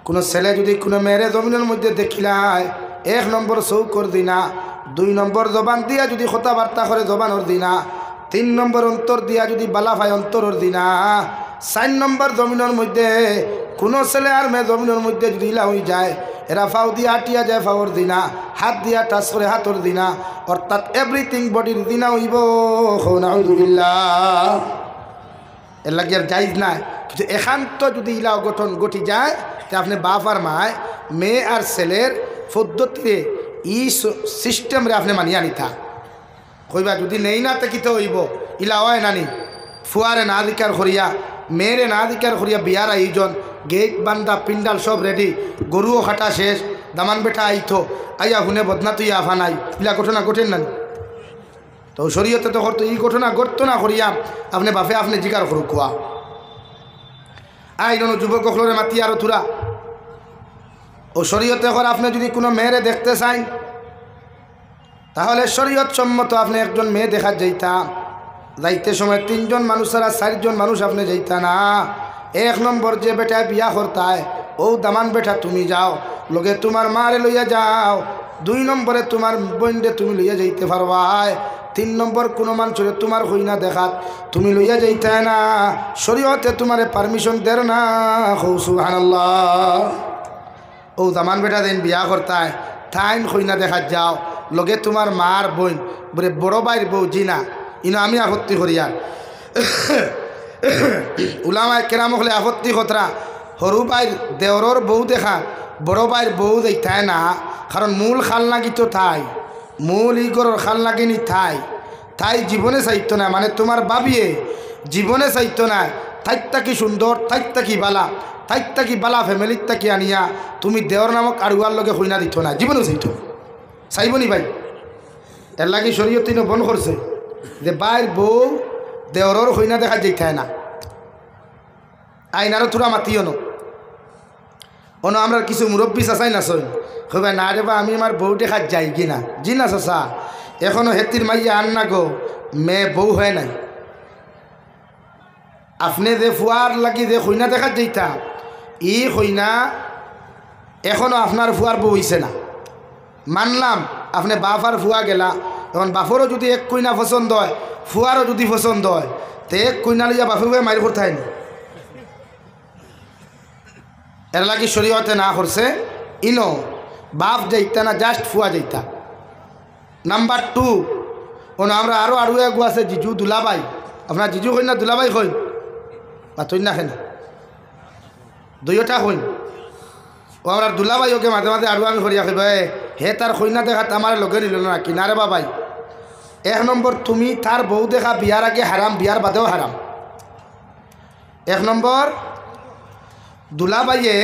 কোনো ছেলে যদি কোনো মেয়েরে জমিনের মধ্যে দেখিলায় 1 নম্বর চৌকর দিনা, 2 নম্বর জবান দিয়া যদি কথাবার্তা করে জবানোর দিনা, 3 নম্বর অন্তর দিয়া যদি বালা ভাই অন্তরের দিনা, 4 নম্বর জমিনের মধ্যে কোনো ছেলে আর মেয়ে জমিনের মধ্যে যদি ইলা হয়ে যায়, এরা ফাও দিয়া আটিয়া যায় ফাওয়ার দিনা, হাত দিয়া টাচ করে হাতর দিনা, অর্থাৎ এভরিথিং বডির দিনা হইব। নাউযুবিল্লাহ। এর লাগে আর জায়েজ নাই। কিন্তু একান্ত যদি ইলা অঘটন ঘটি যায়, তা আপনি বাপ আর মায় মেয়ে আর ছেলের পদ্ধতিতে ই সিস্টেমরে আপনি মানিয়া নিতা কইবা যদি নেই না তেকিতে হইব ইলা হয় নানি ফুয়ারে না দিকার করিয়া মেয়েরে না দিকার করিয়া বিয়ার আয়োজন, গেট বান্দা পিন্ডাল সব রেডি, গরুও খাটা শেষ, দামান বেটা আইতো আইয়া হুনে বদনা তুই আফা নাই, ইলা ঘটনা ঘটেন না তো শরীয়তে তো করতো। এই ঘটনা ঘটতো না করিয়া আপনি বাপে আপনি জিকার করুক কোয়া আইন যুবক কখলরে মাতি আরো থুরা ও শরীয়তে করে আপনি যদি কোনো মেয়েরে দেখতে চান তাহলে শরীয়ত সম্মত আপনি একজন মেয়ে দেখা যাইতে সময় 3 জন মানুষ আর 4 জন মানুষ আপনি যাইতা না। 1 নম্বর যে বেটা বিয়া করতায় ও দামান বেটা তুমি যাও, লগে তোমার মারে লইয়া যাও। 2 নম্বরে তোমার বোনরে তুমি লইয়া যাইতে পারবাই। 3 নম্বর কোনো মানুষের তোমার হই না দেখাত তুমি লইয়া যাইতে না, শরীয়তে তোমারে পারমিশন দের না। সুবহানাল্লাহ। ও দামান বেটা দিন বিয়া করতায় তাইন হই না দেখাত যাও, লগে তোমার মার বোন বলে বড় ভাইয়ের বউ জিনা ইনো আমি আপত্তি করি আর উলামায়ে কেরাম হলে আপত্তি কতরা সরু ভাইয়ের দেওরর বউ দেখা বড় ভাইয়ের বউ দেখায় না, কারণ মূল খাল লাগি তো তাই, মূল ইগরের খাল লাগিনি তাই জীবনে চাইতো না, মানে তোমার বাবিয়ে জীবনে চাইতো না তাইতা কি সুন্দর তাইতা কি বালা ফ্যামিলির তাকি আনিয়া তুমি দেওর নামক আড়ুয়ার লগে হইনা দিত না, জীবনে চাইতো চাইবনি ভাই। এর লাগি শরীয়ত বন করছে যে বাইর বউ দেওরর হইনা দেখা যাইতায় না। আইনারও তোরা মাতিও আমরা কিছু মুরব্বী চাচাই না সই হইবা না রে বা আমি আমার বউ দেখা যাই কি না, জি না চাচা এখনো হেতির মাইয়া আন না গো মেয়ে বউ হয় নাই। আপনি যে ফুয়ার লাগি যে হইনা দেখা যাইতা ই হইনা এখনো আপনার ফুয়ার বউ হইছে না, মানলাম আপনি বাপ আর ফুয়া গেলা, এখন বাপরও যদি এক কইনা পছন্দ হয় ফুয়ারও যদি পছন্দ হয় তো এক কইনা লইয়া বাপের বয়ে মারি করতে হয়নি। এর লাগি শরীয়তে না করছে ইনো বাপ যাইতা না জাস্ট ফুয়া যাইতা। নাম্বার 2 আমরা আরও গু আছে জিজু দুলাবাই, আপনার জিজু কই না দুলাবাই কই বা তৈ না খেনা দুইটা কইন ও আমরা দুলাবাই ওকে মাঝে মাঝে আমি করিয়া কইব হে তার কইনা দেখাত আমার লগে নিল না কিনারে বাবাই। 1 নম্বর তুমি তার বউ দেখা বিয়ার আগে হারাম, বিয়ার বাদেও হারাম। 1 নম্বর দুলাবাইয়ে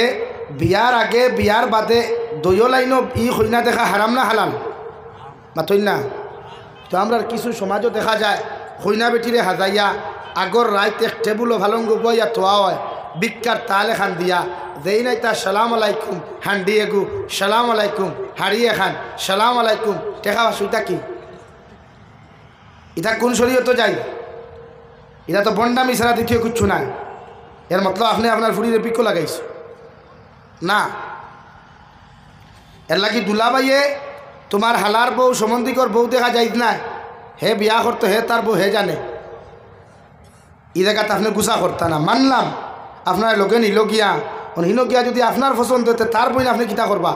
বিয়ার আগে বিয়ার বাদে দইও লাইনও ই কইনা দেখা হারাম না হালাল মাতই না। তো আমরা কিছু সমাজও দেখা যায় কইনা বেটিরে হাজাইয়া আগর রাত এক টেবুলও ভালঙ্গ বইয়া তোয়া হয় বিক্ষার তালে খান দিয়া যেই নাই তা সালাম আলাইকুম হান্ডি এগু সালাম আলাইকুম হারিয়ে খান সালাম আলাইকুম টেকা বাসুইটা কি এটা কোন শরীয়ত যাই? এটা তো বন্ডামি ছাড়া দ্বিতীয় কিচ্ছু নাই। এর মতলব আপনি আপনার ফুড়িরে পিকো লাগাইছ না। এর লাগি দুলাবাইয়ে তোমার হালার বউ সম্বন্ধিকর বউ দেখা যাই না, হে বিয়া করতো হে তার বউ হে জানে, ই জায়গাতে আপনি গুছা করতা না। মানলাম আপনার লোকে নিল গিয়া হিনগিয়া যদি আপনার পছন্দ হতে তার বই আপনি কিতা করবা,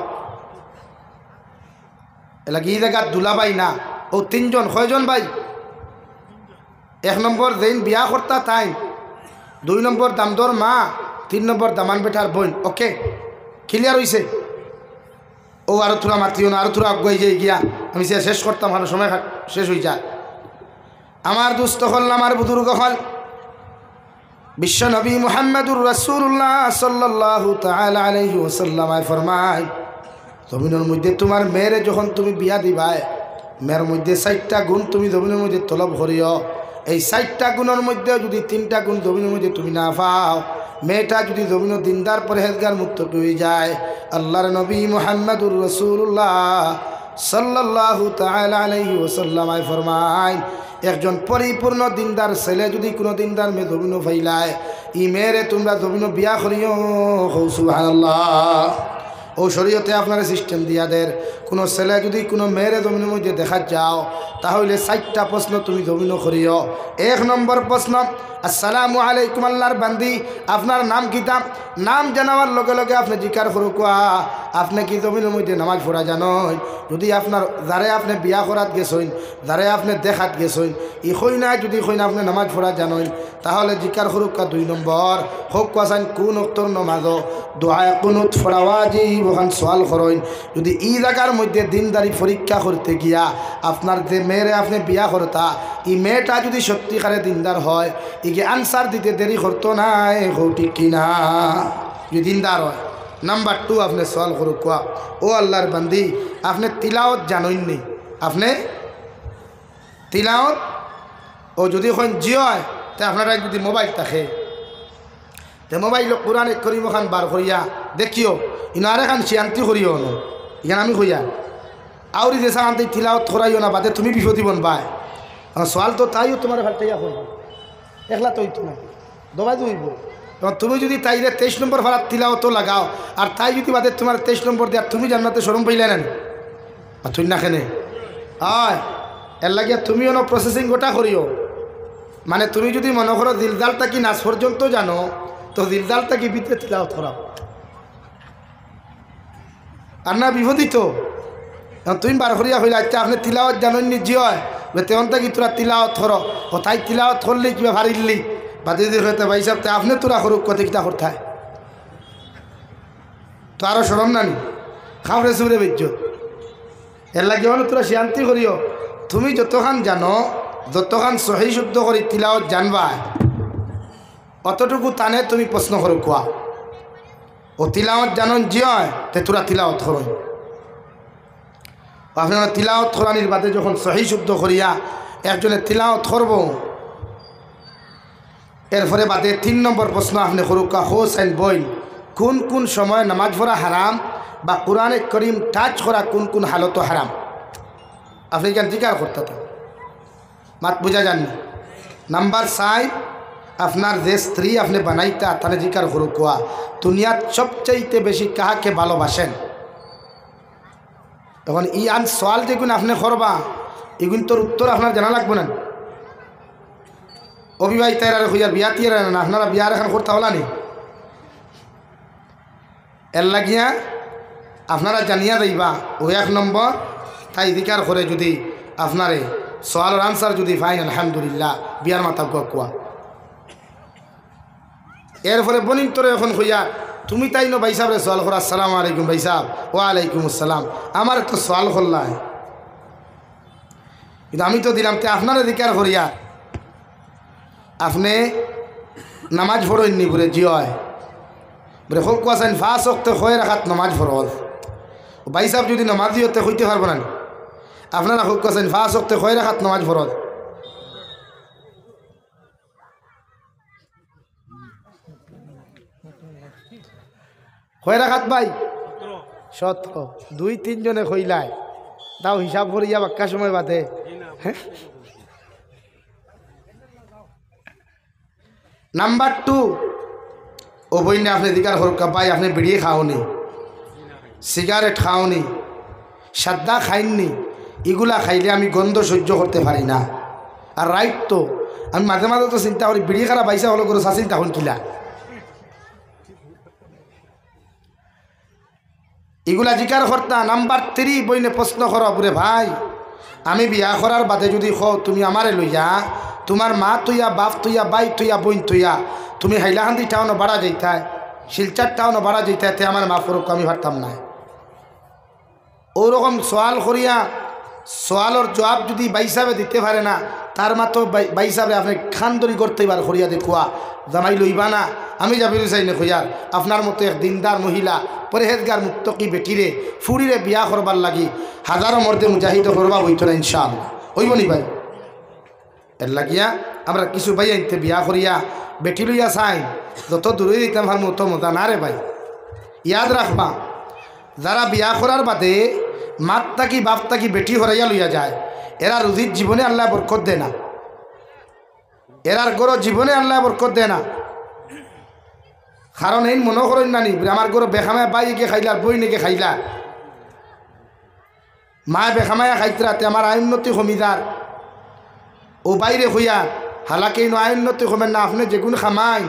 এ লাগে এই জায়গার দুলাবাই না ও 3 জন কয়জন ভাই? 1 নম্বর যেইন বিয়া করতা তাই, 2 নম্বর দামদর মা, 3 নম্বর দামান বেটার বোন। ওকে ক্লিয়ার হয়েছে? ও আরো থোড়া মাতিও না, আরো থোড়া আগুয়াই যাই গিয়া আমি সে শেষ করতাম, ভালো সময় শেষ হয়ে যায়। আমার দুস্থ হল আমার বুজুর্গ হল বিশ্ব নবী মুহাম্মদুর রাসূলুল্লাহ সাল্লাল্লাহু তাআলা আলাইহি ওয়াসাল্লাম ফরমায় জমিনের মধ্যে তোমার মেয়েরে যখন তুমি বিয়া দিবাই মেয়ের মধ্যে 4টা গুণ তুমি জমিনের মধ্যে তলব করিও। এই 4টা গুণের মধ্যে যদি 3টা গুণ জমিনের মধ্যে তুমি না পাও, মেয়েটা যদি জমিন দিনদার পরহেজগার মুক্ত হয়ে যায়, আল্লাহর নবী মুহাম্মদুর রাসূলুল্লাহ সাল্লাল্লাহু তাআলা আলাইহি ওয়াসাল্লাম ফরমায় একজন পরিপূর্ণ দিনদার ছেলে যদি কোনো দিনদার মেয়ে জমিন ফাইলায় ই মেয়েরে তোমরা জমিন বিয়া করিও সুবহানাল্লাহ। ও শরীয়তে আপনারা সিস্টেম দিয়া দের কোনো ছেলে যদি কোনো মেয়েরে জমিনের মধ্যে দেখা যাও তাহলে 4টা প্রশ্ন তুমি জমিন করিও। 1 নম্বর প্রশ্ন, আসসালামু আলাইকুম আল্লাহর বান্দি, আপনার নাম কিতাম? নাম জানাবার লগে লগে আপনি জিকার করো কোয়া আপনি কি জমিনের মধ্যে নামাজ পড়া জানেন? যদি আপনার যারে আপনি বিয়া করাত গেছেন, যারে আপনি দেখাত গেছেন, ই হই না যদি হই না আপনি নামাজ পড়া জানেন তাহলে জিকার করুক। 2 নম্বর হোক কোয়াছেন কোন অক্তর নমাজ দোয়া কুনুত ফরাওয়াজি ওখান সোয়াল করেন। যদি ই জায়গার মধ্যে দিনদারি পরীক্ষা করতে গিয়া আপনার যে মেয়েরে আপনি বিয়া করতা ই মেয়েটা যদি সত্যিকারে দিনদার হয় ইকে আনসার দিতে দেরি করতো না, ঠিক কিনা? যদি দিনদার হয়। নাম্বার 2 আপনি সোয়াল করুক কোয়া ও আল্লাহর বান্দি আপনি তিলাওয়াত জানেননি? আপনি তিলাওয়াত ও যদি হয় জি হয় তা আপনারা যদি মোবাইল থাকে তে মোবাইল কোরআন করিম খান বার করিয়া দেখিও ইনারে খান শিয়ান্তি করিও ন এখানে আমি কইয়া আউরি যে সাহান্তি তিলাওয়াত করাইও না বাদে তুমি বিপদি বনবাই। সোয়াল তো তাইও তোমার ফালটাইয়া করবো, একলা তো হইতো না, দবাই হইব। তুমি যদি তাইরে 23 নম্বর ফারাত তিলাওয়াত লাগাও আর তাই যদি বাদে তোমার 23 নম্বর দেয় তুমি জান্নাতে শরম পাইলে না তুই না খেনে হয় এর লাগিয়া তুমিও না প্রসেসিং গোটা করিও। মানে তুমি যদি মনে করো দিলদালটা কি নাচ পর্যন্ত জানো তো দিলদালটা কি ভিতরে তিলাওয়াত করাও আর না বিপদিত। তুমি বার করিয়া হইলে আচ্ছা আপনি তিলাওয়াত জানেননি জি হয় তেমনটা কি তোরা তিলাওয়াত করো ও তাই তিলাওয়াত করলেই কিবা ভারিলি বাদে যদি হইতে ভাই সাহেব তাই আপনি তোরা করুক কত কিটা করতায় তো আরও সরম নানি খাওয়ারে সুরে বেজ্জত। এর লাগে হলো তোরা শান্তি করিও। তুমি যতখান জানো যতখান সহি শুদ্ধ করি তিলাওয়াত জানবা অতটুকু টানে তুমি প্রশ্ন করো কোয়া ও তিলাওয়াত জানন জি হয় তে তোরা তিলাওয়াত করো। আপনারা তিলাওয়াত করানির বাদে যখন সহি শুদ্ধ করিয়া একজনে তিলাওয়াত করব এরপরে বাদে 3 নম্বর প্রশ্ন আপনি করুকা হোসেন বই কোন কোন সময় নামাজ পড়া হারাম বা কোরআনে করিম টাচ করা কোন কোন হালত হারাম আপনি কেন জিজ্ঞাসা করতে মাত বুঝা যাননি। নাম্বার 5 আপনার যে স্ত্রী আপনি বানাইতা তাহলে জিজ্ঞাসা করুকা দুনিয়ার সবচাইতে বেশি কাহাকে ভালোবাসেন। তখন ই আন সওয়াল যেগুলো আপনি করবা এগুলো তোর উত্তর আপনার জানা লাগবে না। অবিবাহিতার হইয়ার বিয়া দিয়ে না আপনারা বিয়ার এখন করতে হলা নি এর লাগিয়া আপনারা জানিয়া যাইবা ও 1 নম্বর তাই জিকার করে যদি আপনারে সওয়ালের আনসার যদি ফাইন আলহামদুলিল্লাহ বিয়ার মাথা কুয়া এরপরে বনিন তোরে এখন হইয়া তুমি তাই নো ভাই সাহেব সওয়াল করা আসসালামু আলাইকুম ভাই সাহেব ওয়ালাইকুম আসসালাম আমার একটু সওয়াল করলাই কিন্তু আমি তো দিলাম তে আপনারা জিকার করিয়া আপনি নামাজ পড়েননি বলে জি হয় বলে হোক কোয়াছেন 5 ওয়াক্ত হয়ে রাখাত নামাজ ফরজ ভাই সাহেব যদি নামাজ দিতে হইতে পারবো না আপনারা হোক কোয়াছেন 5 ওয়াক্ত হয়ে রাখাত নামাজ ফরজ হয়ে রাখাত ভাই 17 2-3 জনে কইলাই তাও হিসাব করিয়া বাক্কা সময় বাদে হ্যাঁ। নাম্বার 2 ও বইনে আপনি দিকার হরকা ভাই আপনি বিড়িয়ে খাওনি সিগারেট খাওনি সাদা খাইননি এগুলা খাইলে আমি গন্ধ সহ্য করতে পারি না। আর রাইট তো আমি মাঝে মাঝে তো চিন্তা করি বিড়ি খারা বাইসা হলো করে চিন্তা হন কিলা এগুলা জিকার কর্তা। নাম্বার 3 বইনে প্রশ্ন করো বুড়ে ভাই আমি বিয়া করার বাদে যদি কও তুমি আমারে লইয়া তোমার মা তুইয়া বাপ তুইয়া বাই তুইয়া বোন তুইয়া তুমি হাইলাকান্দি টাউনও বাড়া যাইতায় শিলচার টাউনও বাড়া যাইতায় তে আমার মা ফরক আমি পারতাম না। ওরকম সওয়াল করিয়া সওয়ালের জবাব যদি বাই সাহেবে দিতে পারে না তার মাত্র বাই সাহেবে আপনি খানদরি করতে পার করিয়া দেখুয়া জামাই লইবা না আমি যাবি চাই না খুঁয়ার আপনার মতো এক দিনদার মহিলা পরেহেজগার মুক্তকি বেটিরে ফুড়িরে বিয়া করবার লাগি হাজারো মর্দে মুজাহিদ করবা হইত না ইনশাআল্লাহ হইব নি ভাই। এর লাগিয়া আমরা কিছু ভাই আনতে বিয়া করিয়া বেটি লইয়া চাই যত দূরে দিতাম ভার মতো মজা না রে ভাই। ইয়াদ রাখবা যারা বিয়া করার বাদে মাত তাকি বাপ তাকি বেটি হরাইয়া লইয়া যায় এরা রুজির জীবনে আল্লাহ বরকত দেয় না। এরার গরো জীবনে আল্লাহ বরকত দেয় না। কারণ এই মনে করেন নানি আমার গরো বেখামায় বাইকে খাইলা বই নেকে খাইলা মা বেখামায়া খাইতরাতে আমার আইনতি কমিদার ও বাইরে হইয়া হালাকে আইনতি কমেন না। আপনি যেগুন খামাই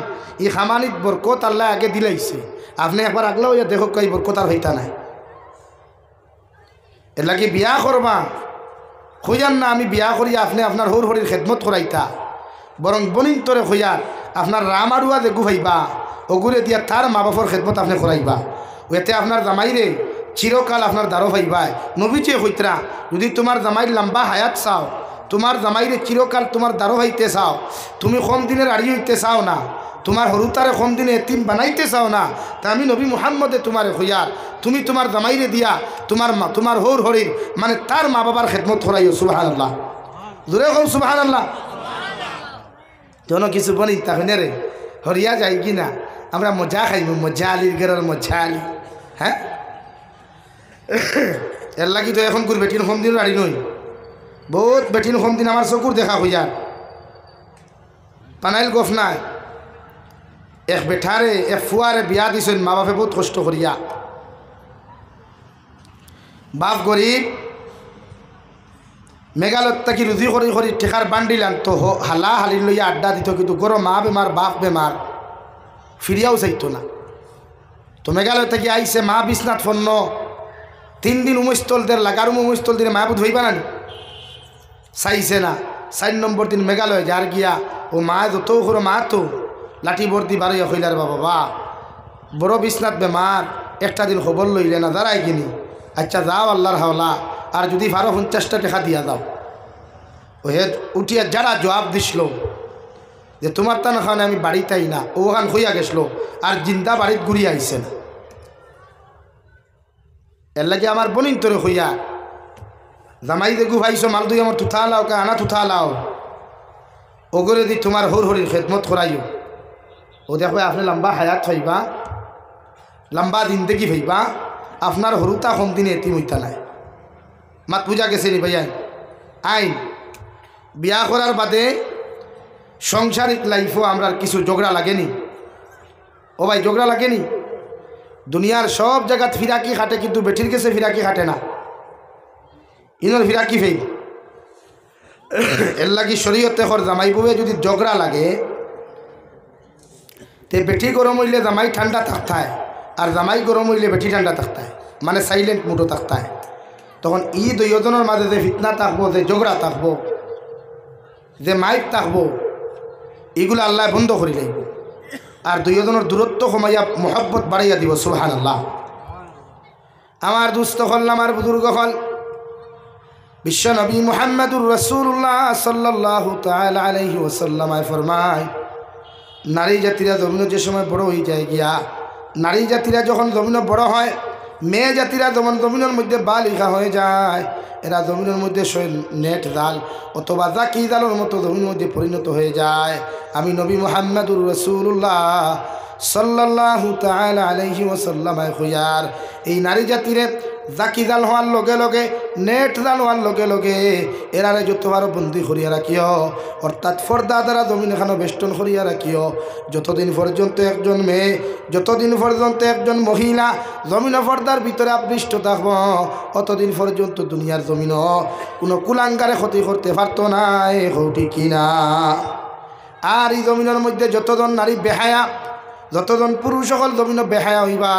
এই খামানিত বরকত আল্লাহ আগে দিলাইছে। আপনি একবার আগলা হইয়া দেখো এই বরকত আর হইতা নাই। এর লাগে বিয়া করবা হইয়ান না আমি বিয়া করিয়া আপনি আপনার হর হরির খেদমত করাইতা, বরং বনিন্তরে হইয়ার আপনার রামারুয়া দেখু ভাইবা ওগুরে দিয়া তার মা বাপর খেদমত আপনি করাইবা। এতে আপনার জামাইরে চিরকাল আপনার দ্বারো ভাইবাই। নবীচে হইতরা যদি তোমার জামাইর লম্বা হায়াত চাও, তোমার জামাইরে চিরকাল তোমার দ্বারো ভাইতে চাও, তুমি কম দিনের আড়ি হইতে চাও না, তোমার হরুতারে কম দিনে এতিম বানাইতে চাও না, তা আমি নবী মুহাম্মদে তোমারে হইয়ার তুমি তোমার জামাইরে দিয়া তোমার হর হরির মানে তার মা বাবার খেদমত করাইও। সুবহানাল্লাহ, জোরে কও সুবহানাল্লাহ। যেন কিছু বনি তাহলে রে হরিয়া যাই কি না আমরা মজা খাইব, মজা আলির গেরার মজা আলি। হ্যাঁ এর লাগি তো এখন করে বেটিন কম দিন আড়ি নই, বহুত বেটিন কম দিন আমার চকুর দেখা হইয়ার। পানাইল গফ নাই এক বেঠারে এক ফুয়ারে বিয়া দিছেন মা বাপে বহুত কষ্ট করিয়া। বাপ গরিব মেঘালয়ত থাকি রুজি করি করি ঠেকার বান্ডিলান তো হালা হালি লইয়া আড্ডা দিত, কিন্তু গরো মা বেমার বাপ বেমার ফিরিয়াও চাইতো না। তো মেঘালয় থেকে আইসে মা বিছনাথ ফন্ন 3 দিন উমস্থল দের লাগার উমস্থল দিনে মা বুধ হইবা না চাইছে না। 4 নম্বর দিন মেঘালয় যার গিয়া ও মা যত করে মা তো লাঠি বর্দি বাড়াইয়া হইলার বাবা বড় বিছনাথ বেমার একটা দিন খবর লইলে না দাঁড়াই কিনি। আচ্ছা যাও আল্লাহর হাওলা, আর যদি 50-50টা টাকা দিয়া দাও। ও হে উঠিয়া যারা জবাব দিছিল যে তোমার তা না খাওয়ানে আমি বাড়িতেই না, ওখান হইয়া গেছিল আর জিন্দা বাড়িত ঘুরিয়া আইছে না। এর লাগে আমার বনিন তোরে হইয়া জামাই দেখু ভাইছো মাল দুই আমার তুথা লাও কে আনা তুথা লাও ওগরে দি তোমার হর হরির খেদমত করাইও। ও দেখো আপনি লম্বা হায়াত হইবা, লম্বা জিন্দগি হইবা, আপনার হরুতা কম দিনে এতিম হইতা নাই। মাত পূজা গেছে নি ভাইয়া আইন বিয়া করার বাদে সংসারিক লাইফও আমরা কিছু ঝগড়া লাগেনি। ও ভাই ঝগড়া লাগেনি? দুনিয়ার সব জায়গাত ফিরাকি খাটে, কিন্তু বেঠির কাছে ফিরাকি খাটে না। ইনর ফিরাকি ফেই এর লাগি শরীয়তে কর জামাই বউয়ে যদি ঝগড়া লাগে তে বেঠি গরম হইলে জামাই ঠান্ডা থাকতায়, আর জামাই গরম হইলে বেঠি ঠান্ডা থাকতায়, মানে সাইলেন্ট মুডও থাকতায়। তখন ই দুইজনের মাঝে যে ফিতনা থাকবো, যে ঝগড়া থাকবো, যে মাইক থাকবো, এগুলো আল্লাহ বন্ধ করে লাইব। আর দুইজনের দূরত্ব কমাইয়া মোহাব্বত বাড়াইয়া দিব। সুবহানাল্লাহ। আমার দুস্থ হল আমার বুজুর্গ হল বিশ্ব নবী মুহাম্মদুর রাসূলুল্লাহ সাল্লাল্লাহু তাআলা আলাইহি ওয়াসাল্লাম ফরমায়, নারী জাতিরা জমিন যে সময় বড় হয়ে যায় গিয়া, নারী জাতিরা যখন জমিন বড় হয়, মেয়ে জাতিরা যেমন জমিনের মধ্যে বালিকা হয়ে যায়, এরা জমিনের মধ্যে নেট জাল অথবা জাকি জালের মতো জমিনের মধ্যে পরিণত হয়ে যায়। আমি নবী মুহাম্মদুর রাসূলুল্লাহ সাল্লাল্লাহু তাআলা আলাইহি ওয়াসাল্লাম খুয়ার এই নারী জাতিরে জাকি জাল হওয়ার লগে লগে, নেট জাল হওয়ার লগে লগে এরারে যতবার বন্দি করিয়া রাখিও, অর্থাৎ ফর্দা দ্বারা জমিন এখানে বেষ্টন করিয়া রাখিও। যতদিন পর্যন্ত একজন মেয়ে, যতদিন পর্যন্ত একজন মহিলা জমিন ফর্দার ভিতরে আবৃষ্ট থাকব, অতদিন পর্যন্ত দুনিয়ার জমিন কোনো কুলাঙ্গারে ক্ষতি করতে পারত না। ঠিক কিনা? আর এই জমিনের মধ্যে যতজন নারী বেহায়া, যতজন পুরুষ সকল জমিন বেহায়া হইবা,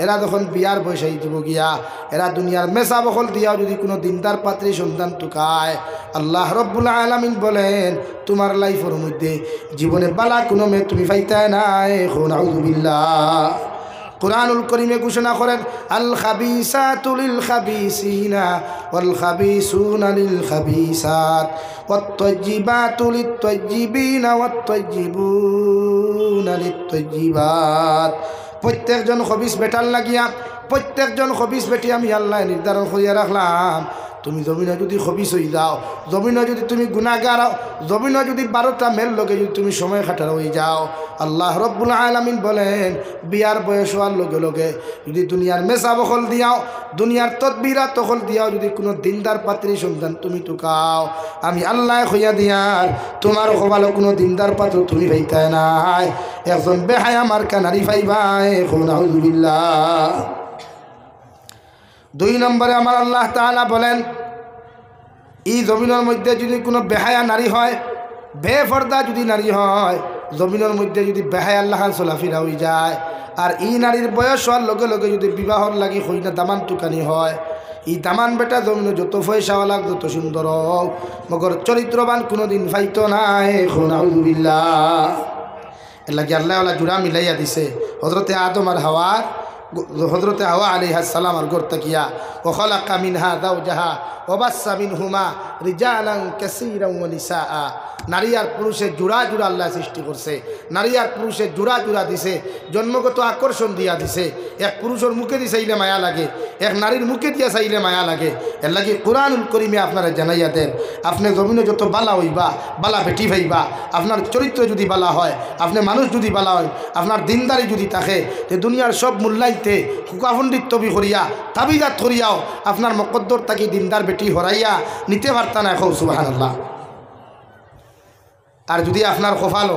এরা যখন বিয়ার বয়সে দিব গিয়া, এরা দুনিয়ার মেসা বকল দিয়াও যদি কোনো দিনদার পাত্রী সন্তান টুকায়, আল্লাহ রব্বুল আলামিন বলেন তোমার লাইফের মধ্যে জীবনে বালা কোনো মেয়ে তুমি পাইতাই নাই। নাউযুবিল্লাহ। কুরআনুল কারীমে ঘোষণা করেন, আল খাবিসাতু লিল খাবিসিনা ওয়াল খাবিসুনা লিল খাবিসাত ওয়াত তাইয়্যিবাতু লিত তাইয়্যিবিনা ওয়াত তাইয়্যিবুনা লিত তাইয়্যিবাত। প্রত্যেকজন খবিস বেটার লাগিয়া, প্রত্যেকজন খবিস বেটি আমি আল্লাহ নির্ধারণ করিয়া রাখলাম, তুমি জমিনে যদি খবিস হয়ে যাও, জমিনে যদি তুমি গুনাহগার হও, জমিনে যদি 12টা মেয়ের লগে যদি তুমি সময় কাটার হয়ে যাও, আল্লাহ রব্বুল আলামিন বলেন বিয়ার বয়স হওয়ার লগে লগে যদি দুনিয়ার মেসা বখল দিয়াও, দুনিয়ার তদবিরা তখল দিয়াও, যদি কোনো দিনদার পাত্রী সন্তান তুমি টুকাও, আমি আল্লাহ হইয়া দিয়ার তোমার ভালো কোনো দিনদার পাত্র তুমি পাইতাই নাই, একজন বেহায়া মার্কা নারী পাইবাই। নাউযুবিল্লাহ। 2 নম্বরে আমার আল্লাহ তাআলা বলেন এই জমিনের মধ্যে যদি কোনো বেহায়া নারী হয়, বেপর্দা যদি নারী হয়, জমিনের মধ্যে যদি বেহায়া আল্লাহ চলাফিরা হয়ে যায়, আর এই নারীর বয়স হওয়ার লগে লগে যদি বিবাহর লাগি হইনা দামান টুকানি হয়, এই দামান বেটা জমিনে যত পয়সাওয়ালা যত সুন্দর হোক, মগর চরিত্রবান কোনোদিন ফাইতো নাই। নাউযুবিল্লাহ। এর লাগে আল্লাহ জুড়া মিলাইয়া দিছে হযরতে আদম আর হাওয়ার, হযরতে হাওয়া আলাইহিস সালাম আর গর্তাকিয়া ও খালাকা মিনহা যাওজাহা ওয়া বাসসা মিনহুমা রিজালান কাসীরান ওয়া নিসাআ। নারী আর পুরুষের জোড়া জোড়া আল্লাহ সৃষ্টি করছে, নারী আর পুরুষের জোড়া জোড়া দিছে, জন্মগত আকর্ষণ দিয়া দিছে। এক পুরুষের মুখে দিয়ে চাইলে মায়া লাগে, এক নারীর মুখে দিয়া চাইলে মায়া লাগে। এর লাগে কুরআনুল কারীমে আপনারা জানাইয়া দেন, আপনি জমিনে যত বালা হইবা, বালা বেটি ভাইবা, আপনার চরিত্র যদি বালা হয়, আপনি মানুষ যদি বালা হয়, আপনার দিনদারি যদি থাকে, যে দুনিয়ার সব মূল্যাইতে হুকাফন্ডিত্ববি করিয়া তাবিজাত করিয়াও আপনার মকদ্দর তাকে দিনদার বেটি হরাইয়া নিতে পারতা না। এখন সুবহানাল্লাহ। আর যদি আপনার কপাল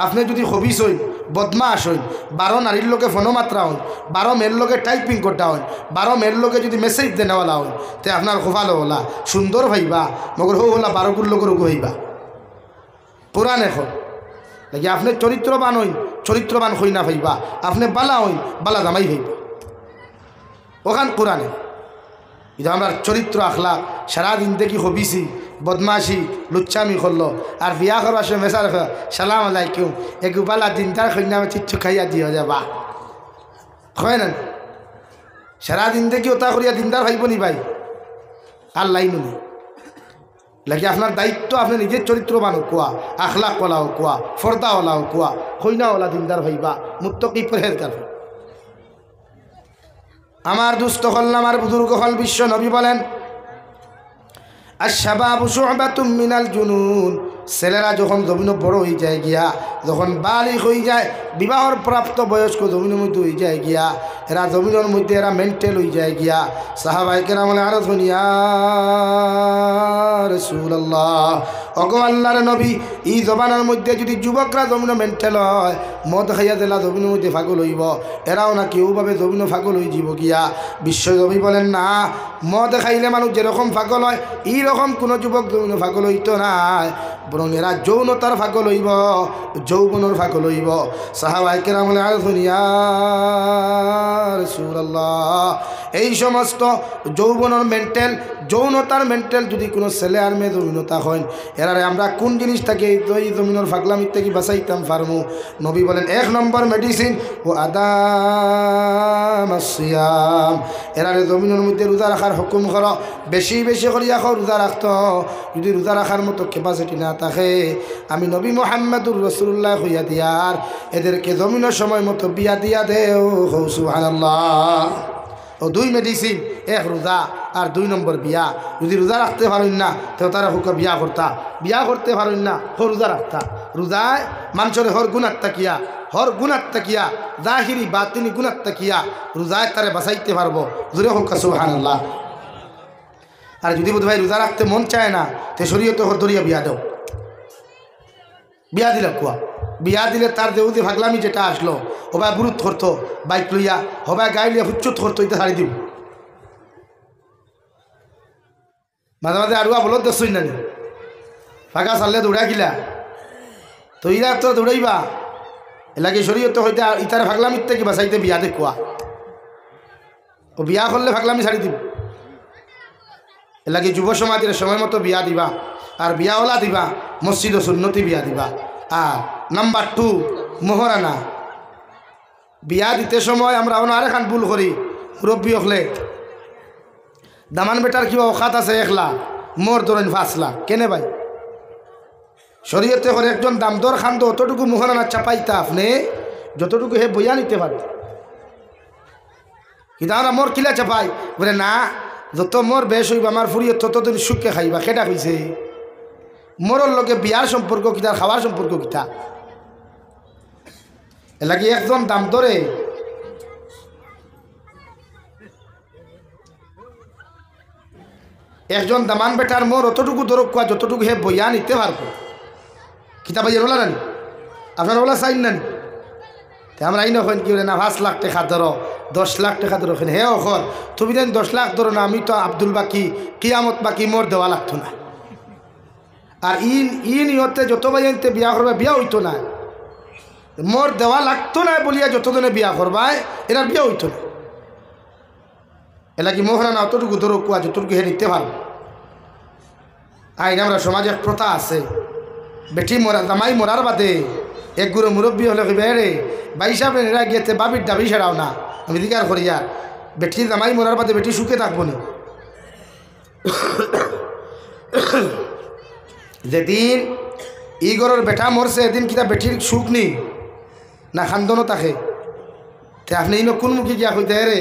আপনি যদি খবিস হই, বদমাস হই, 12 নারীর লোকে ফোনমাত্রা হই, 12 মেয়ের লোকে টাইপিং করতে হই, 12 মেয়ের লোকে যদি মেসেজ দেনেওয়ালা হই, তে আপনার কপাল হলা সুন্দর ভাইবা, মগর হলা 12 লোকের হইবা। কোরআন এখন নাকি আপনি চরিত্রবান হই, চরিত্রবান হই না ভাইবা, আপনি বালা হই, বালা জামাই হইবা। ওখান কোরআনে এটা আমরা চরিত্র আখলা সারাদিন দেখি হবিসি বদমাশি লুচ্চামি করলো, আর বিয়া করবার সময় মেসা রাখা সালাম আলাইকুম এগুবালা দিনদার কন্যা চিচ্ছু খাইয়া দিয়ে যাবা, হয় না? সারাদিন দেখি ওটা করিয়া দিনদার ভাইব নি ভাই? আল্লাহ নুনি লাগে আপনার দায়িত্ব, আপনি নিজের চরিত্রবান কোয়া, আখলাক ওলাও কোয়া, ফর্দা ওলাও কোয়া, কইনা ওলা দিনদার ভাইবা, মুত্তকি পরহেজগার। আমার দুস্থ হল, আমার বুজুর্গ হল, বিশ্ব নবী বলেন আশ-শাবাবু শু'বাতুম মিনাল জুনুন। ছেলেরা যখন জমিনে বড় হয়ে যায় গিয়া, যখন বালিগ হয়ে যায়, বিবাহর প্রাপ্ত বয়স্ক জমিনের মধ্যে হয়ে যায় গিয়া, এরা জমিনের মধ্যে এরা মেন্টাল হয়ে যায় গিয়া। সাহাবায়ে কেরাম বলে আরো শুনিয়া রাসূলুল্লাহ, ওগো আল্লাহর নবী, এই জমানার মধ্যে যদি যুবকরা জমিনে মেন্টাল হয়, মদ খাইয়া দিলা জমিনের মধ্যে পাগল হইব, এরাও না কেউভাবে জমিনে পাগল হয়ে যাব গিয়া। বিশ্ব নবী বলেন না, মদ খাইলে মানুষ যেরকম পাগল হয় এইরকম কোনো যুবক জমিনে পাগল হইতো না, বরং এরা যৌনতার পাগল হইব, যৌবনের পাগল হইব। সাহাবায়ে কেরাম বলে আরে শুনিয়া রাসূলুল্লাহ, এই সমস্ত যৌবনের মেন্টাল, যৌনতার মেন্টাল যদি কোনো ছেলে আর মেয়ে যৌনতা হয়, এরারে আমরা কোন জিনিস থেকে এই জমিনের ফাগলামির থেকে বাঁচাইতাম পারমু? নবী বলেন 1 নম্বর মেডিসিন ও আদামাস সিয়াম। এরারে জমিনের মধ্যে রোজা রাখার হুকুম করো, বেশি বেশি করিয়া রোজা রাখত। যদি রোজা রাখার মতো ক্যাপাসিটি না থাকে, আমি নবী মুহাম্মদুর রাসূলুল্লাহ হইয়া দিয়ার এদেরকে জমিনের সময় মতো বিয়া দিয়া দেও। সুবহানাল্লাহ। ও 2 মেডিসিন, 1 রোজা আর 2 নম্বর বিয়া। যদি রোজা রাখতে পারেন না তো তারা হুকা বিয়া করতা, বিয়া করতে পারেন না হো রোজা রাখতা। রোজায় মানুষের হর গুণার তাকিয়া, হর গুণার তাকিয়া, জাহিরি বাতিনি গুণার তাকিয়া রোজায় তারে বাঁচাইতে পারবো। জোরে হোক সুবহানাল্লাহ। আর যদি বোধ ভাই রোজা রাখতে মন চায় না, তো শরীয়তে হর দরিয়া বিয়া দাও, বিয়া দিলে কুয়া, বিয়া দিলে তার দেউদি ভাগলামি যেটা আসলো, হবায় বুরুত করতো বাইক লইয়া, হবায় গাই লিয়া হুচ্চুত করতো, এটা ছাড়ি দিব। মাঝে মাঝে আরুয়া বলো দেখছই না, ফাঁকা ছাড়লে দৌড়া গিলা, তো ইরা তো দৌড়াইবা। এলাকি শরীয়তে হইতে ইতার ভাগলামির থেকে বাঁচাইতে বিয়া দেখুয়া, ও বিয়া করলে ভাগলামি ছাড়ি দিব। এলাকি যুব সমাজের সময় মতো বিয়া দিবা, আর বিয়াওয়ালা দিবা মসজিদ ও সুন্নতি বিয়া দিবা। আর নাম্বার 2 মোহরানা। বিয়া দিতে সময় আমরা আরেকখান ভুল করি, মুরব্বী হলে দামান বেটার কিবা অখাত আছে 1 লাখ, মোর ধরেন 5 লাখ, কেনে ভাই? শরীয়তে করে একজন দামদর খান্দ অতটুকু মোহরানা চাপাইতা আপনি যতটুকু হে বইয়া নিতে পারে। কিন্তু আমরা মোর কিলা চাপাই বলে না, যত মোর বেশ হইব আমার ফুরিয়ে ততদিন সুখে খাইবা কেটা কইছে মোরর লগে বিয়ার সম্পর্ক কিতা খাওয়ার সম্পর্ক কিতা এলাকি একজন দাম ধরে একজন দামান বেটার মোর অতটুকু দরক কোয়া যতটুকু হে বইয়া নিতে পারবো কিতা ভাই বলা নানি আপনারা বলা চাইন নানি আমরা এই নখন কি না 5 লাখ টাকা ধরো 10 লাখ টাকা ধরো হে অখর তুমি দেন 10 লাখ ধরো না আমি তো আব্দুল বাকি কিয়ামত বাকি মোর দেওয়া লাগতো না আর ইহতে যত ভাই আনতে বিয়া করবা বিয়া হইতো না মোর দেওয়া লাগতো না বলিয়া যতজনে বিয়া করবায় এরা বিয়া হইতো না এলা কি মোহরা না অতটুকু ধরো কুয়া যতটুকু হে নিতে পারবো আইন আমরা সমাজে এক প্রথা আছে বেটি মরা জামাই মরার বাদে এক গুরু মুরব্বী হলে কি বেড়ে বাইসাবে এরা গিয়েছে বাবির দাবি সেরাও না আমি দিকার করি আর বেটি জামাই মরার বাদে বেটি সুখে থাকবো নি যেদিন ই ঘরের বেটা মরছে এদিন কিতা বেটির সুখ নি না খান্দনও থাকে তে আপনি ইনো কোন মুখে গিয়া কইতে রে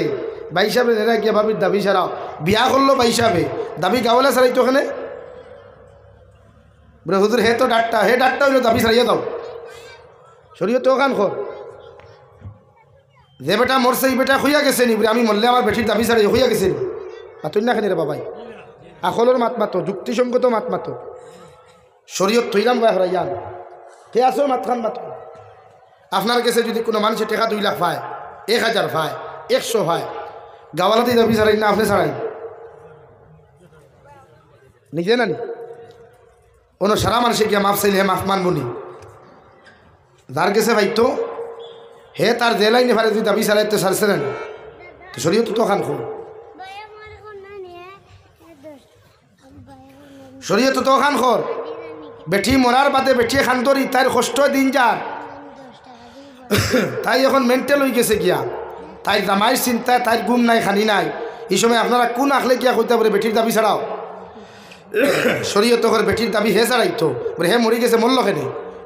বাইসাবে এরা গিয়া বাবির দাবি সেরাও বিয়া করলো বাইসাবে দাবি গাওয়ালে সারাই তো ওখানে বলে হুজুর হে তো ডাক্তার হে ডাক্তার হইলো দাবি সারাইয়া দাও শরীয়ত ওখান খর যে বেটা মরছে এই বেটা হইয়া গেছে নি আমি মরলে আমার বেটির দাবি সারাই হইয়া গেছে নি মাতুন না খানি রে বাবাই আকলের মাত মাতো যুক্তিসঙ্গত মাত মাতো শরীয়ত থইলাম গায়ে হরাইয়ান কে আসো মাতখান মাত আপনার কাছে যদি কোনো মানুষের টাকা 2 লাখ পায় 1000 পায় 100 পায় গাওয়ালাতেই দাবি সারাই না আপনি সারাই নিজে না নি অন্য সারা মানুষে গিয়া মাফ চাইলে হে মাফ মানবনি যার গেছে ভাই তো হে তার যে লাইনে ফারে যদি দাবি সারাইতে সারছে না তো শরীয়ত তো খান খো শরীয়ত তো খান খর বেটি মরার বাদে বেটি খান ধরি তার কষ্ট দিন যার তাই এখন মেন্টাল হয়ে গেছে গিয়া তাই জামাইয়ের চিন্তায় তাই ঘুম নাই খানি নাই এই সময় আপনারা কোন আখলে গিয়া কইতে পারে বেটির দাবি ছাড়াও শরীয়ত করে বেটির দাবি হে ছাড়াইতো বলে হে মরি গেছে মরল কেন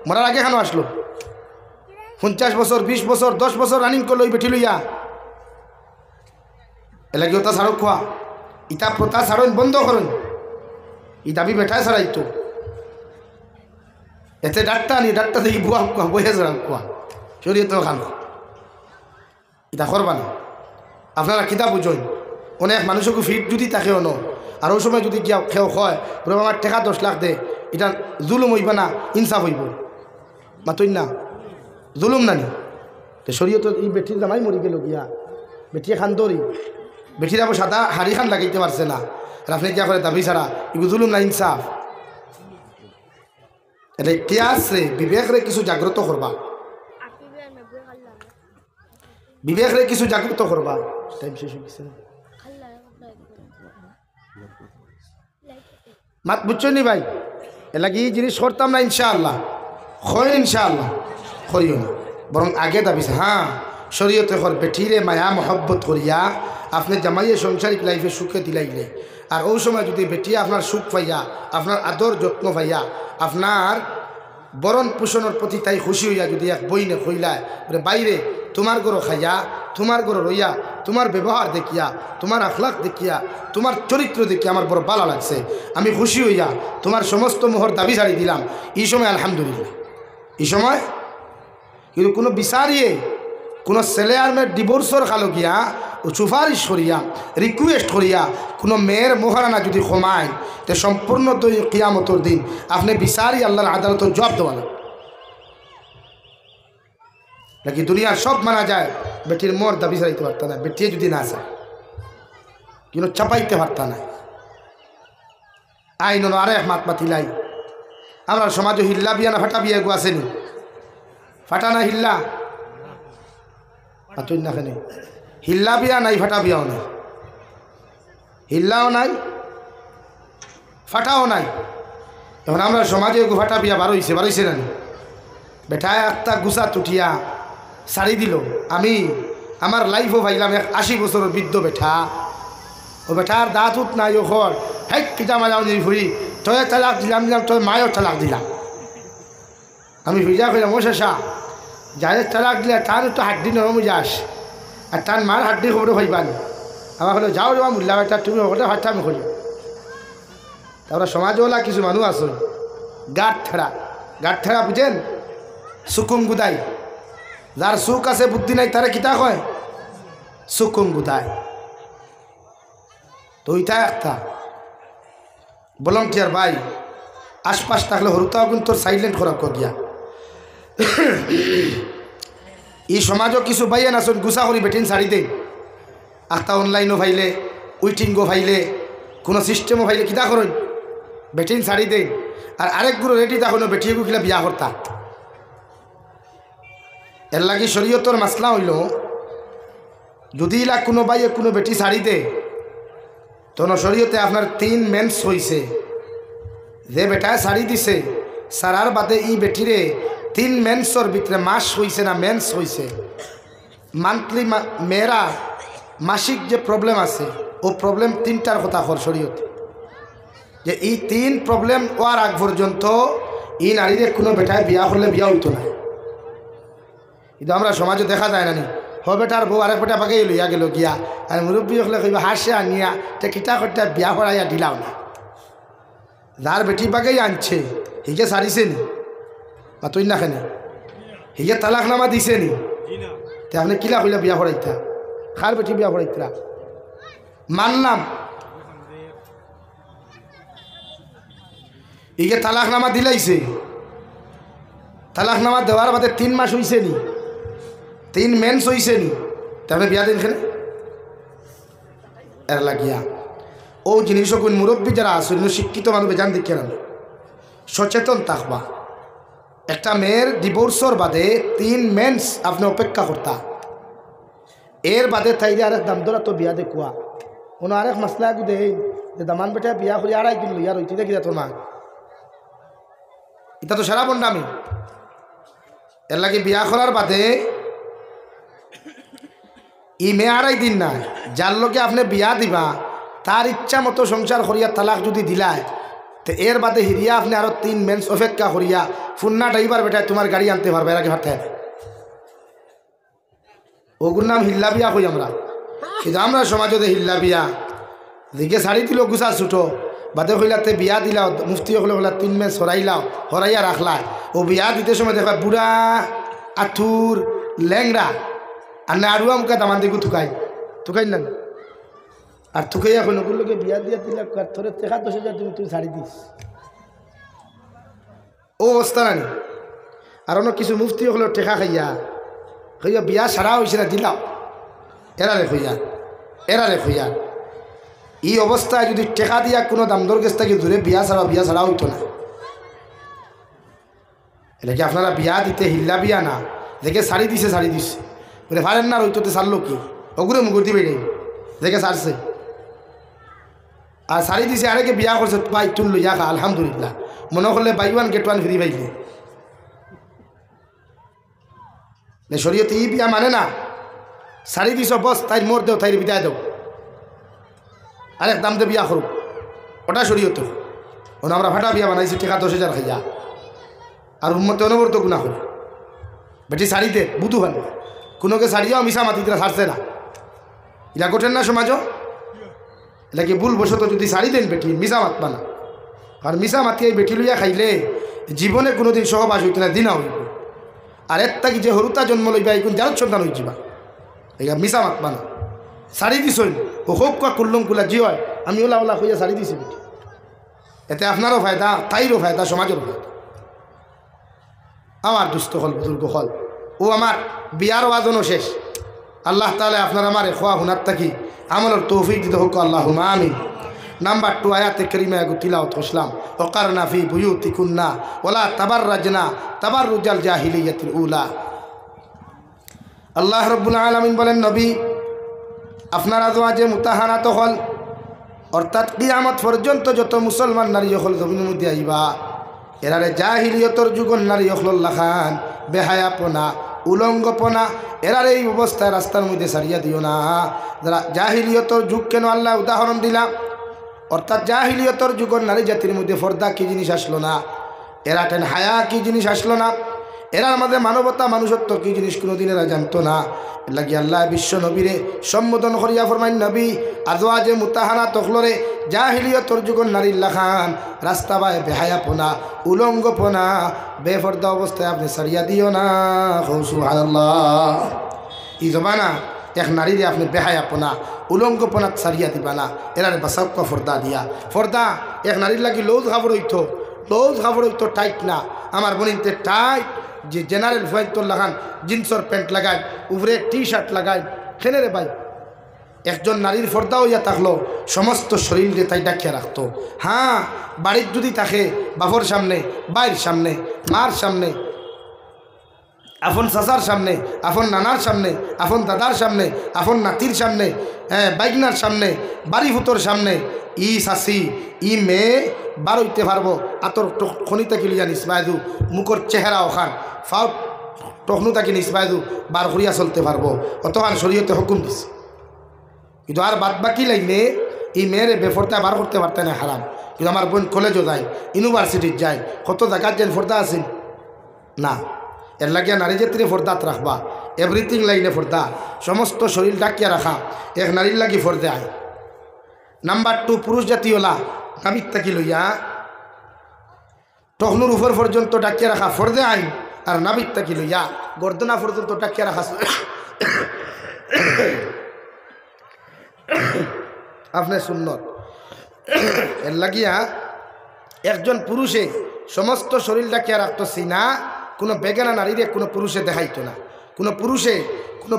মরার আগে কেন আসলো 50 বছর 20 বছর 10 বছর রানিং করলো ওই বেটি লইয়া এলাকি ওটা ছাড়ক খোয়া ইটা প্রথা ছাড়ন বন্ধ করুন ই দাবি বেটায় ছাড়াইতো এতে ডাক্তার নি ডাক্তার দেখি বুয়া কোয়া বইয়া ছাড়াও কোয়া শরীয়ত খান এটা করবা না আপনারা কিতা বুঝুন অনেক মানুষকে ফিট যদি তাকে অন আর ওই সময় যদি গিয়া খেও হয় বলে আমার টাকা 10 লাখ দে এটা জুলুম হইবা না ইনসাফ হইব মাতুন না জুলুম নানি তো শরীয়ত এই বেটির জামাই মরি গেল গিয়া বেটি খান দরি বেটির আবার সাদা হাড়ি খান লাগাইতে পারছে না আর আপনি কিয়া করে দাবি ছাড়া এগুলো জুলুম না ইনসাফ এটা ইতিহাসে বিবেকরে কিছু জাগ্রত করবা বিবেকরে কিছু জাগ্রত করবা টাইম শেষ হয়ে গেছে মাত বুঝছো নি ভাই এলাকি এই জিনিস করতাম না ইনশাআল্লাহ হয় ইনশাআল্লাহ করিও না বরং আগে দাবিছে হ্যাঁ শরীয়তে কর বেঠিরে মায়া মহব্বত করিয়া আপনি জামাইয়ে সংসারিক লাইফে সুখে দিলাইলে আর ওই সময় যদি বেটিয়া আপনার সুখ পাইয়া আপনার আদর যত্ন পাইয়া আপনার বরণ পোষণের প্রতি তাই খুশি হইয়া যদি এক বইনে কইলায় বলে বাইরে তোমার গরো খাইয়া তোমার গরো রইয়া তোমার ব্যবহার দেখিয়া তোমার আখলাক দেখিয়া তোমার চরিত্র দেখিয়া আমার বড় ভালো লাগছে আমি খুশি হইয়া তোমার সমস্ত মোহর দাবি ছাড়ি দিলাম এই সময় আলহামদুলিল্লাহ এই সময় কিন্তু কোনো বিচারিয়ে কোনো ছেলে আর মেয়ের ডিভোর্সর খালো গিয়া ও সুপারিশ করিয়া রিকোয়েস্ট করিয়া কোনো মেয়ের মোহরানা যদি কমায় তো সম্পূর্ণ তো কিয়ামতর দিন আপনি বিচারি আল্লাহর আদালতের জবাব দেওয়া নাকি দুনিয়ার সব মানা যায় বেটির মোর দাবি চাইতে পারত না বেটি যদি না চায় কিন্তু চাপাইতে পারত না আইন আরে মাত মাতিলাই আমরা সমাজে হিল্লা বিয়া না ফাটা বিয়া গো আসেনি ফাটা না হিল্লা পাতুন না খানি হিল্লা বিয়া নাই ফাটা বিয়াও নাই হিল্লাও নাই ফাটাও নাই এখন আমরা সমাজে ফাটা বিয়া বারোইছে না বেটায় একটা গুছা তুটিয়া শাড়ি দিল আমি আমার লাইফও ভাইলাম 80 বছরের বৃদ্ধ বেঠা ও বেটার দাঁত উঠ নাই ওর হেক কিটা মাজাও যদি ফুরি তয়ে তালাক দিলাম তোর মায়ের তালাক দিলাম আমি ভিজা কইলাম ও শেষা যাদের তালাক দিলে তার তো হাড্ডি নরম যাস আর তার মার হাড্ডি খবর ভাইবানি আমার হলো যাও যাওয়া মুল্লা বেটা তুমি ওটা হাতটা আমি করি। তারপরে সমাজওয়ালা কিছু মানুষ আসুন গাঁট ঠেড়া বুঝেন, সুকুম গুদাই, যার সুখ আছে বুদ্ধি নাই তারা কিতা কয় সুকুম গুদাই। তো ওইটা একটা ভলান্টিয়ার ভাই আশপাশ থাকলে হরুতাও কিন্তু তোর সাইলেন্ট করা গিয়া এই সমাজও কিছু ভাইয়েন আসুন গুছা করি বেটিন শাড়ি দেন, আখতা অনলাইনও ভাইলে উইটিংও ভাইলে কোনো সিস্টেমও ভাইলে কিতা করেন বেটিন শাড়ি দেন। আর আরেকগুলো রেডি তখন বেটিয়ে গুখিলা বিয়া করতা। এর লাগি শরীয়তর মাসলা হইল যদি ইলা কোনো ভাইয়ে কোনো বেটি শাড়ি দে তখন শরীয়তে আপনার 3 মেন্স হইছে। যে বেটায় শাড়ি দিছে সারার বাদে ই বেটিরে 3 মেন্সর ভিতরে মাস হইছে না মেন্স হইছে, মান্থলি মেয়েরা মাসিক যে প্রবলেম আছে ও প্রবলেম 3টার কথা কর শরীয়তে, যে এই 3 প্রবলেম ওয়ার আগ পর্যন্ত এই নারীদের কোনো বেটায় বিয়া করলে বিয়া হইতো না। কিন্তু আমরা সমাজে দেখা যায় না নি হ বেটার বউ আরেক বেটা পাকেই লইয়া গেল গিয়া আর মুরব্বী হলে কইবা হাসে আনিয়া তে কিতা করতে বিয়া করাইয়া দিলাও না। যার বেটি পাকেই আনছে হিগে সারিছে নি বা তুই না খানে হিগে তালাকনামা দিছে নি, তে আপনি কিলা কইলা বিয়া করাইতা খার বেটি বিয়া করাইতা মানলাম। ইগে তালাকনামা দিলাইছে, তালাকনামা দেওয়ার বাদে 3 মাস হইছে নি, 3 মেন্স হইছে নি, তারপরে বিয়া দিন খেলে এর লাগিয়া ও জিনিস কোন মুরব্বী যারা আসেন শিক্ষিত মানুষ বেজান দেখে না সচেতন থাকবা। একটা মেয়ের ডিভোর্সর বাদে 3 মেন্স আপনি অপেক্ষা করতা, এর বাদে তাইলে আরেক দাম ধরা তো বিয়া দেখুয়া কোনো আরেক মাসলা দে যে দামান বেটা বিয়া করি 2.5 দিন লইয়া রইতে দেখি তোর মা এটা তো সারা বন্ডামি। এর লাগে বিয়া করার বাদে ই মেয়ে 2.5 দিন না যার লোকে আপনি বিয়া দিবা তার ইচ্ছা মতো সংসার করিয়া তালাক যদি দিলায় তো এর বাদে হিরিয়া আপনি আরো 3 মেন্স অপেক্ষা করিয়া ফুন্না ড্রাইভার বেটায় তোমার গাড়ি আনতে পারবে, এর আগে ভাবতে হবে ওগুর নাম হিল্লা বিয়া কই আমরা। কিন্তু আমরা সমাজতে হিল্লা বিয়া দিকে শাড়ি দিল গুছা ছুটো বাদে হইলাতে বিয়া দিলাও মুফতি হলে হলা 3 মেন্স হরাইলাও হরাইয়া রাখলা ও বিয়া দিতে সময় দেখা বুড়া আথুর ল্যাংরা আর না আরুয়া মুখা দামান দিকে থুকাই না আর থুকাইয়া এখন ওগুলোকে বিয়া দিয়া দিলা তোর 10,000 তুমি শাড়ি দিস ও অবস্থা নানি। আর অন্য কিছু মুফতি হলো টেকা খাইয়া বিয়া সারা হয়েছে না দিলাও এরারে খুঁইয়া এই অবস্থায় যদি টেকা দিয়া কোনো দামদর গেছ থাকি দূরে বিয়া ছাড়া হইতো না। এটা কি আপনারা বিয়া দিতে হিল্লা বিয়া না দেখে শাড়ি দিছে বলে পারেন না রইতে ছাড়লো কি ওগুলো মুগুর দিবে নেই দেখে ছাড়ছে আর শাড়ি দিছে আরেকে বিয়া করছে ভাই তুল লইয়া খা আলহামদুলিল্লাহ মনে করলে বাই 1 get 1 ফ্রি পাইলে শরীয়তে ই বিয়া মানে না। শাড়ি দিছ বস তাই মোর দেও তাই বিদায় দেও আরেক দাম দিয়ে বিয়া করুক ওটা শরীয়ত। আমরা ফাটা বিয়া বানাইছি টাকা 10,000 খাইয়া আর উম্মতে অনবরত গুণা করে বেটি শাড়িতে বুধু ভালো কোনোকে শাড়িও মিশা মাতিরা ছাড়ছে না ইলা গোটেন না সমাজও এটা কি ভুল বসত যদি শাড়ি দেন বেটি মিশা মাতবা না আর মিশা মাতিয়ে বেটি লইয়া খাইলে জীবনে কোনোদিন সহবাস হইতে না দিনা হইব। আর এর থাকি যে হরুতা জন্ম লইবা এখন যার সন্তান হয়ে যাবা এটা মিশা মাতবা না। শাড়ি দিছই ও হোক কুল্লুম কুলা জি হয় আমি ওলা হইয়া শাড়ি দিছি বেটি এতে আপনারও ফায়দা তাইরও ফায়দা সমাজেরও ফায়দা। আমার দুস্থ হল বুজুর্গ হল ও আমার বিয়ার ওয়াজনও শেষ। আল্লাহ তাআলা আপনার আমার খোয়া হুনার থাকি আমলের তৌফিক দিতে হোক আল্লাহুম্মা আমিন। নাম্বার 2 আয়াতে কারিমা তিলাওয়াত করলাম ওয়াকারনা ফি বুয়ুতিকুন্না ওয়ালা তাবাররাজনা তাবাররুজাল জাহিলিয়াতিল উলা। আল্লাহ রাব্বুল আলামিন বলেন নবী আপনারা যে মুতাহানাত হল অর্থাৎ কিয়ামত পর্যন্ত যত মুসলমান নারী হল জমিনের মধ্যে আইবা এরারে জাহিলিয়তর যুগন নারী হল খান বেহায়াপনা উলঙ্গপনা এরার এই অবস্থায় রাস্তার মধ্যে সারিয়া দিও না। যারা জাহিলিয়তর যুগ কেন আল্লাহ উদাহরণ দিলাম অর্থাৎ জাহিলিয়তর যুগের নারী জাতির মধ্যে পর্দা কি জিনিস আসলো না, এরা টেন হায়া কি জিনিস আসলো না, এরা আমাদের মানবতা মানুষত্ব কি জিনিস কোনোদিন এরা জানতো না। লাগি আল্লাহ বিশ্ব নবীরে সম্বোধন করিয়া ফরমাইন, নবী আজওয়াজে মুতাহানা তখলরে জাহিলিয়তর যুগর নারীর লাখান রাস্তা বায় বেহায়াপনা উলঙ্গপনা বেফর্দা অবস্থায় আপনি সারিয়া দিও না। সুবহানাল্লাহ। ই জমানা এক নারীরে আপনি বেহায়াপনা উলঙ্গপনা সারিয়া দিবা না, এরারে বাসাক্কা ফর্দা দিয়া। ফর্দা এক নারীর লাগি লৌজ খাবার হইতো টাইট না। আমার বোনিতে টাইট যে জেনারেল ফাইতর লাগান জিন্সর প্যান্ট লাগায় উপরে টি শার্ট লাগায় খেলে রে ভাই। একজন নারীর ফর্দা হইয়া থাকলো সমস্ত শরীরে তাই ডাকিয়া রাখতো। হ্যাঁ, বাড়ির যদি থাকে বাপর সামনে, বাইর সামনে, মার সামনে, আপন চাচার সামনে, আপন নানার সামনে, আপন দাদার সামনে, আপন নাতির সামনে, বাইকনার সামনে, বাড়ি ভূতর সামনে ই শাসি ই মেয়ে বার হইতে পারবো। আতর খনিতা কিলিয়া নিসবায়দু মুখর চেহারা ওখান ফাও টখনু তাকে নিসবায়দু বার করিয়া চলতে পারবো, অতখান শরীয়তে হুকুম দিছে। কিন্তু আর বাদ বাকি লাইনে এই মেয়েরে বেফর্দা বার করতে পারতে না, হারাম। কিন্তু আমার বোন কলেজও যায়, ইউনিভার্সিটির যায়, কত জায়গার যেন ফর্দা আছে না। এর লাগিয়া নারী জাতিরে ফর্দাত রাখবা, এভরিথিং লাইনে ফর্দা, সমস্ত শরীর ডাকিয়া রাখা এক নারীর লাগি ফর্দে আয়। নাম্বার 2 পুরুষ জাতীয়লা নাবিক তাকি লইয়া টখনুর উপর পর্যন্ত ডাকিয়া রাখা ফর্দে আইন, আর নাবিক তাকি লইয়া গর্দনা পর্যন্ত ডাকিয়া রাখা আপনার সুন্নত। এর লাগিয়া একজন পুরুষে সমস্ত শরীর ডাকিয়া রাখতো সিনা, কোনো বেগানা নারীরে কোনো পুরুষে দেখাইতো না। কোনো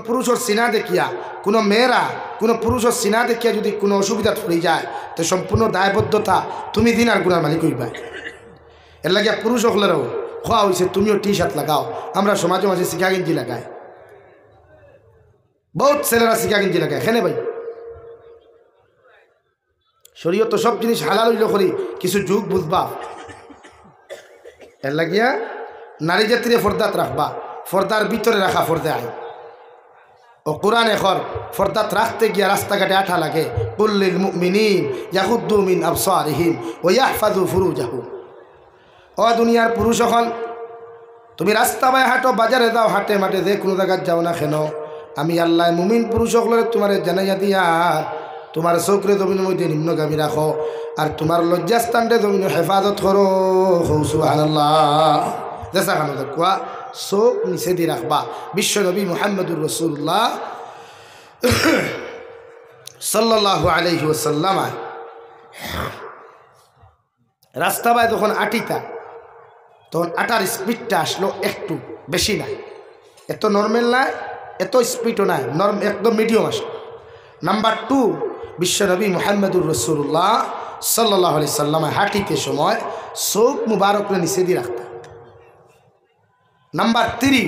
পুরুষের সিনা দেখিয়া কোনো মেয়েরা কোনো পুরুষের সিনা দেখিয়া যদি কোনো অসুবিধা পড়ে যায় তো সম্পূর্ণ দায়বদ্ধতা তুমি দিন আর গুনার মালিক হইবা। এর লাগিয়া পুরুষ হলেরও খোয়া হয়েছে তুমিও টি শার্ট লাগাও। আমরা সমাজে মাঝে শিখা গেঞ্জি লাগাই, বহুত ছেলেরা শিখা গেঞ্জি লাগায়। খেনে ভাই শরীয়ত তো সব জিনিস হালাল হইল করি, কিছু যুগ বুঝবা। এর লাগিয়া নারী জাতিরে ফর্দাত রাখবা, ফর্দার ভিতরে রাখা ফর্দে আয়। ও কোরআন এখন ফর্দাত রাখতে গিয়া রাস্তাঘাটে আঠা লাগে, কুল্লিল মুমিনিন ইয়াগুদ্দু মিন আবসারিহিম ওয়া ইয়াহফাযু ফুরুজাহুম। ও দুনিয়ার পুরুষ এখন তুমি রাস্তা বায় হাঁটো, বাজারে যাও, হাটে মাঠে যে কোনো জায়গায় যাও না কেন, আমি আল্লাহ মুমিন পুরুষ সকলের তোমার জানাইয়া দিয়া তোমার চোখরে জমিনের মধ্যে নিম্নগামী রাখো, আর তোমার লজ্জাস্থানটা জমিন হেফাজত করো। সুবহানাল্লাহ। জেসা খানো দেখুয়া চোখ নিচে দিয়ে রাখবা। বিশ্বনবী মুহাম্মদুর রাসূলুল্লাহ সাল্লাল্লাহু আলাইহি ওয়াসাল্লাম রাস্তা বায় যখন আটিতা তখন আটার স্পিডটা আসলো একটু বেশি নাই, এত নর্মাল নাই, এত স্পিডও নাই, একদম মিডিয়াম আসলো। নাম্বার 2 বিশ্বনবী মুহাম্মদুর রাসূলুল্লাহ সাল্লাল্লাহু আলাইহি সাল্লাম হাঁটিতে সময় চোখ মুবারকরে নিচে দিয়ে রাখতা। নাম্বার 3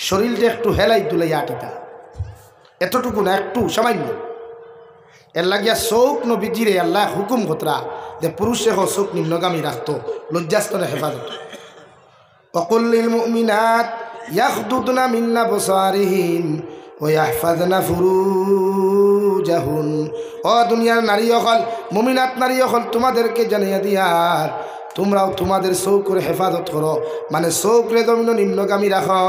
শরীরটা একটু হেলাই দুলাইয়া আটিতা, এতটুকু না, একটু সামান্য। এর লাগিয়া চোখ নবীজিরে আল্লাহ হুকুম খতরা যে পুরুষে হোক চোখ নিম্নগামী রাখতো, লজ্জাস্তনে হেফাজত। ওয়াকুল্লিল মুমিনাত ইয়াগদুদনা মিন আবসারিহিন ওয়া ইয়াহফাযনা ফুরুজাহুন। ও দুনিয়ার নারী হল, মুমিনাত নারী হল, তোমাদেরকে জানিয়ে দিয়ার তোমরাও তোমাদের চৌকের হেফাজত করো, মানে চৌকরে জমিন নিম্নগামী রাখো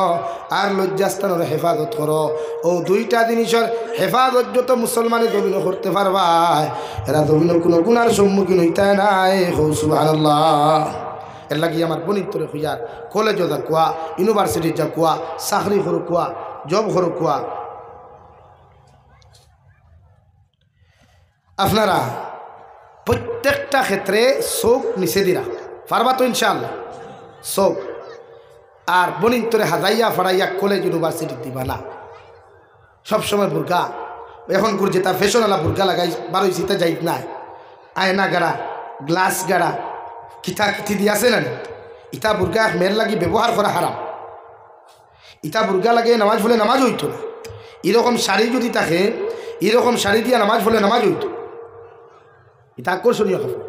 আর লজ্জাস্থানের হেফাজত করো। ও দুইটা জিনিসের হেফাজত যত মুসলমানের জমিন করতে পারবা, এরা জমিনের কোনো গুনার সম্মুখীন হইতে নাই। সুবহানাল্লাহ। এর লাগি আমার বনিতরে খুঁজার কলেজও যা কোয়া, ইউনিভার্সিটি যা কোয়া, চাকরি করো কোয়া, জব করো কোয়া, আপনারা প্রত্যেকটা ক্ষেত্রে চোখ নিচে দি রাখ পারবা তো ইনশাআল্লাহ। চোখ আর বনিতরে হাজাইয়া ফাড়াইয়া কলেজ ইউনিভার্সিটি দিবা না। সবসময় বুরকা, এখন করে যেটা ফ্যাশনওয়ালা বুরকা লাগাই বারোই শীতে যাই নাই, আয়না গাড়া, গ্লাস গাড়া, কিথা কিথি দিয়ে আছে না, ইটা বুরকা মেয়ের লাগি ব্যবহার করা হারাম। ইটা বুরকা লাগে নামাজ ভুলে নামাজ হইতো না। এরকম শাড়ি যদি থাকে, এরকম শাড়ি দিয়ে নামাজ ভুলে নামাজ হইতো, এটা আকর্ষণীয় খবর।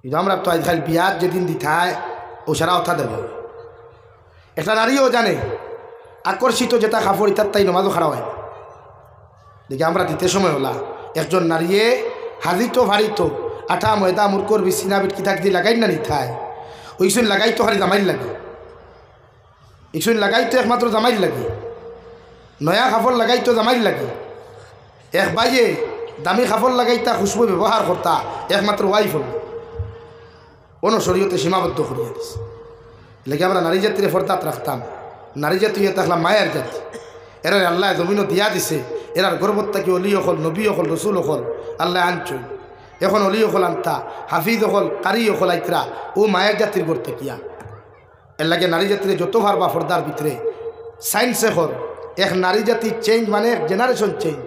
কিন্তু আমরা তো আজকাল বিয়ার যেদিন দিথায় ও সারা অথা দেব। একটা নারীও জানে আকর্ষিত যেটা কাপড় ইতার তাই নমাজও খারাপ হয়। দেখি আমরা দিতে সময় হলা একজন নারীয়ে হাজিতো ভারিতো আঠা ময়দা মুরকর বিছিনা বিট কিতাক দিয়ে লাগাই না নিথায়, ওইসব লাগাই তো হারি জামাইল লাগে। ইসুন লাগাই তো একমাত্র জামাইর লাগে, নয়া কাপড় লাগাই তো জামাইর লাগে। এক বাইয়ে দামি কাপড় লাগাইতা খুশবু ব্যবহার করতা একমাত্র ওয়াইফ হল। কোনো শরীয়তে সীমাবদ্ধ করিয়া দিছে। লেগে আমরা নারী জাতির ফরদাত রাখতাম। নারী জাতি হয়ে থাকলাম মায়ের জাতি। এরা আল্লাহ জমিনও দিয়া দিছে। এরার গর্বত কি অলি হল, নবী হল, রসুল হল আল্লাহ আনছই। এখন অলি হল আনতা, হাফিজ হল, কারি হল আইতরা, ও মায়ের জাতির গড়তে কিয়া। এর লাগে নারী জাতির যত ভার বা ফর্দার ভিতরে সায়েন্সে হল এক নারী জাতি চেঞ্জ মানে এক জেনারেশন চেঞ্জ।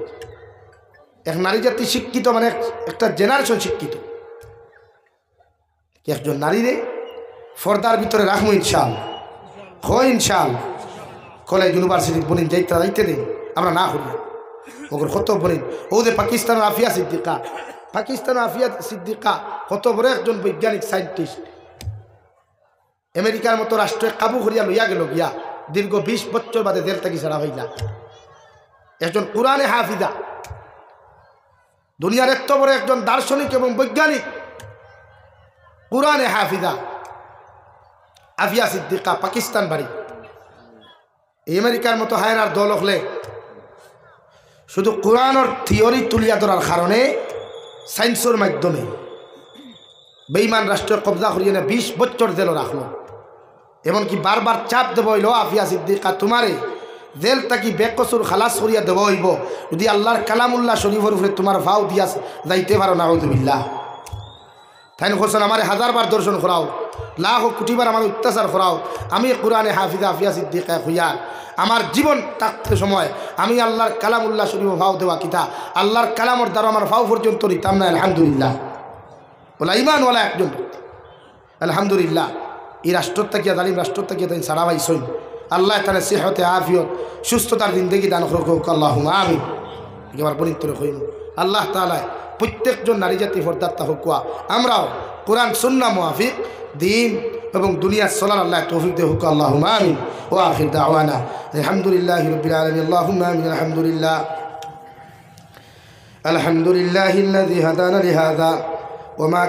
এক নারী জাতি শিক্ষিত মানে একটা জেনারেশন শিক্ষিত। একজন নারীরে ফর্দার ভিতরে রাখবো ইনশাআল্লাহ, হয় ইনশাআল্লাহ। কলেজ ইউনিভার্সিটি বলিন যাইতে দিন, আমরা না করি ওগুলো কত বলিন। ওদের পাকিস্তানের আফিয়া সিদ্দিকা, পাকিস্তানের আফিয়া সিদ্দিকা কত বড় একজন বৈজ্ঞানিক সায়েন্টিস্ট। আমেরিকার মতো রাষ্ট্রে কাবু করিয়া লইয়া গেল গিয়া দীর্ঘ 20 বছর বাদে দেড় থেকে ছাড়া হইলা। একজন কোরআনে হাফিজা, দুনিয়ার এত বড় একজন দার্শনিক এবং বৈজ্ঞানিক, কোরআনে হাফিজা আফিয়া সিদ্দিকা, পাকিস্তান বাড়ি। এই আমেরিকার মতো হায়নার দল হলে শুধু কোরআনের থিওরি তুলিয়া ধরার কারণে সায়েন্সের মাধ্যমে বেঈমান রাষ্ট্রের কবজা করিয়ে 20 বছর জেল রাখলো। এমনকি বারবার চাপ দেব হইল আফিয়া সিদ্দিকা তোমারে জেল তাকি বেকসুর খালাস করিয়া দেব হইব যদি আল্লাহর কালামুল্লাহ শরীফের উপরে তোমার ভাও দিয়া যাইতে পারো। নাউযুবিল্লাহ। তাই হোসেন আমার 1000 বার দর্শন করাও, লাখ কোটিবার আমার অত্যাচার করাও, আমি কোরআনে হাফিজা আফিয়া সিদ্দিকা হইয়া আমার জীবন থাকতে সময় আমি আল্লাহর কালামুল্লাহ শরীফ ভাও দেওয়া কিতা আল্লাহর কালামর দ্বারা আমার ভাও পর্যন্ত নিতাম না। আলহামদুলিল্লাহ বলা ইমানওয়ালা একজন আলহামদুলিল্লাহ। এই রাষ্ট্রর তাকিয়া জালিম রাষ্ট্রর তাকিয়া তাই সারা ভাই সই আল্লাহ তাহলে সেহতে আফিয়ত সুস্থতার জিন্দগি দান করুক আল্লাহুম্মা আমিন। এবার পরিত্তর হইল আল্লাহ তাআলা প্রত্যেকজন নারী জাতি ফরদার তাহকুয়া আমরাও কোরআন সুন্নাহ মুআফিক দিন এবং দুনিয়ার চলার আল্লাহ তৌফিক দে হুক আল্লাহুম্মা আমিন। ওয়া আখির দাওয়ানা আলহামদুলিল্লাহি রাব্বিল আলামিন। আল্লাহুম্মা আমিন। আলহামদুলিল্লাহ আলহামদুলিল্লাহিল্লাযী হাদানা লিহাযা ওয়া মা